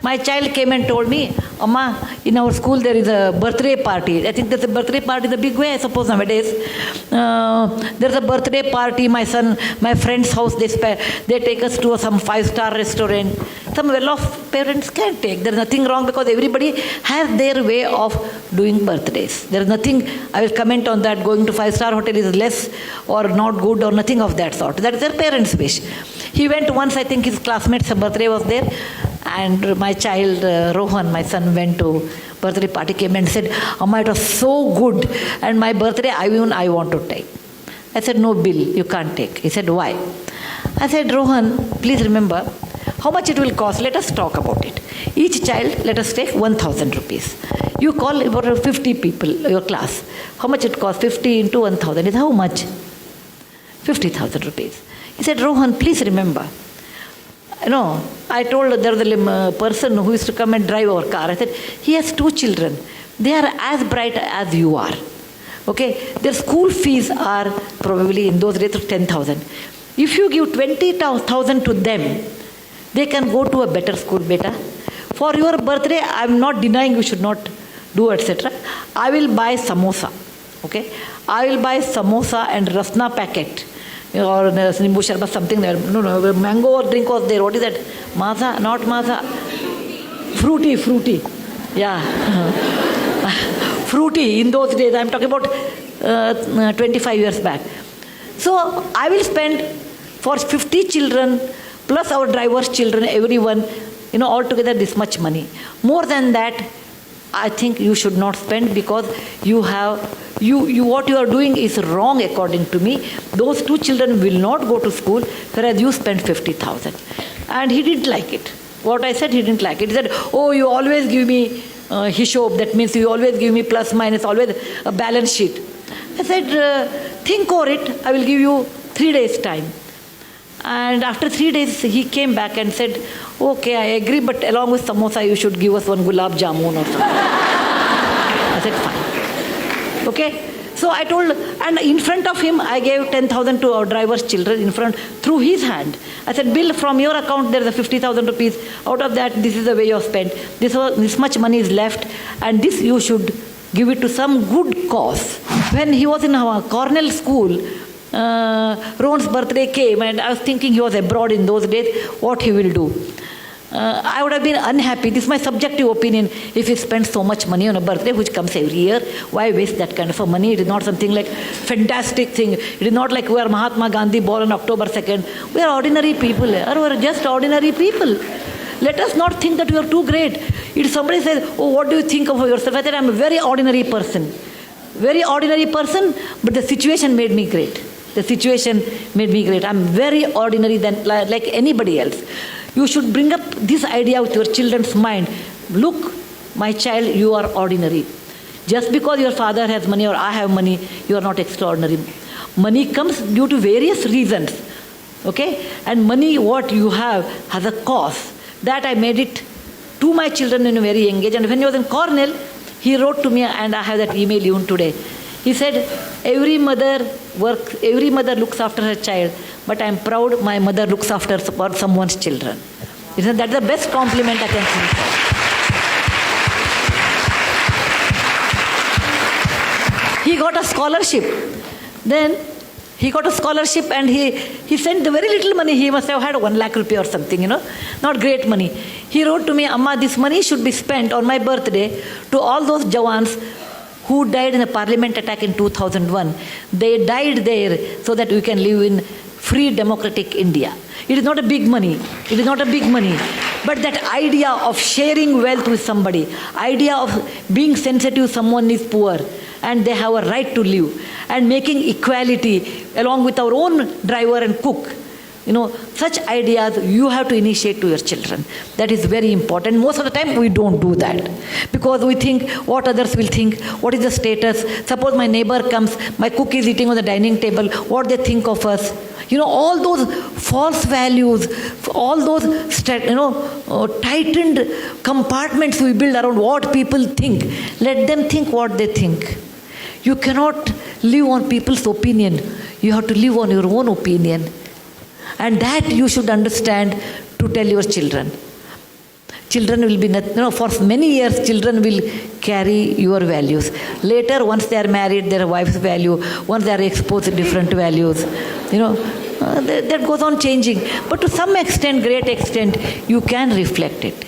My child came and told me, Amma, in our school there is a birthday party. I think there's a birthday party in a big way, I suppose, nowadays. There's a birthday party, my friend's house, they take us to some 5-star restaurant. Some well-off parents can take. There's nothing wrong because everybody has their way of doing birthdays. There's nothing, I will comment on that, going to 5-star hotel is less or not good or nothing of that sort. That is their parents' wish. He went once, I think his classmate's birthday was there, and my child, Rohan, my son, went to birthday party, came and said, Amma, it was so good, and my birthday, I want to take. I said, no, Bill, you can't take. He said, why? I said, Rohan, please remember, how much it will cost, let us talk about it. Each child, let us take 1,000 rupees. You call about 50 people, your class. How much it costs? 50 into 1,000 is how much? 50,000 rupees. He said, Rohan, please remember. I told there was a person who used to come and drive our car. I said, he has 2 children. They are as bright as you are. Okay? Their school fees are probably in those days 10,000. If you give 20,000 to them, they can go to a better school, beta. For your birthday, I am not denying you should not do, etc. I will buy samosa. Okay? I will buy samosa and rasna packet. Or nimbu sharbat, something there. No, mango drink was there. What is that? Maza? Not maza. Fruity. Yeah. Fruity in those days. I am talking about 25 years back. So I will spend for 50 children plus our driver's children, everyone, altogether this much money. More than that, I think you should not spend because what you are doing is wrong according to me. Those 2 children will not go to school, whereas you spend 50,000. And he didn't like it. What I said, he didn't like it. He said, oh, you always give me hishob, that means you always give me plus minus, always a balance sheet. I said, think over it, I will give you 3 days time. And after 3 days, he came back and said, okay, I agree, but along with samosa, you should give us 1 gulab jamun or something. I said, fine. Okay? So I told, and in front of him, I gave 10,000 to our driver's children in front, through his hand. I said, Bill, from your account, there is a 50,000 rupees. Out of that, this is the way you have spent. This much money is left, and this you should give it to some good cause. When he was in our Cornell school, Ron's birthday came, and I was thinking he was abroad in those days, what he will do. I would have been unhappy. This is my subjective opinion. If he spends so much money on a birthday, which comes every year, why waste that kind of money? It is not something like fantastic thing. It is not like we are Mahatma Gandhi born on October 2nd. We are ordinary people. We are just ordinary people. Let us not think that we are too great. If somebody says, oh, what do you think of yourself? I said, I'm a very ordinary person. Very ordinary person, but the situation made me great. The situation made me great. I'm very ordinary than like anybody else. You should bring up this idea with your children's mind. Look, my child, you are ordinary. Just because your father has money or I have money, you are not extraordinary. Money comes due to various reasons. Okay? And money, what you have, has a cost. That I made it to my children in a very young age. And when he was in Cornell, he wrote to me, and I have that email even today. He said, every mother looks after her child, but I am proud my mother looks after someone's children. That's the best compliment I can think of. He got a scholarship. Then he got a scholarship, and he sent the very little money. He must have had 1 lakh rupee or something, not great money. He wrote to me, Amma, this money should be spent on my birthday to all those Jawans who died in the parliament attack in 2001. They died there so that we can live in free democratic India. It is not a big money. It is not a big money. But that idea of sharing wealth with somebody, idea of being sensitive, someone is poor and they have a right to live, and making equality along with our own driver and cook. Such ideas you have to initiate to your children. That is very important. Most of the time we don't do that because we think what others will think, what is the status. Suppose my neighbor comes, my cook is eating on the dining table, what they think of us. All those false values, all those tightened compartments we build around what people think. Let them think what they think. You cannot live on people's opinion. You have to live on your own opinion. And that you should understand to tell your children. children will be, for many years, children will carry your values. Later, once they are married, their wife's value, once they are exposed to different values, that goes on changing. But to some extent, great extent, you can reflect it.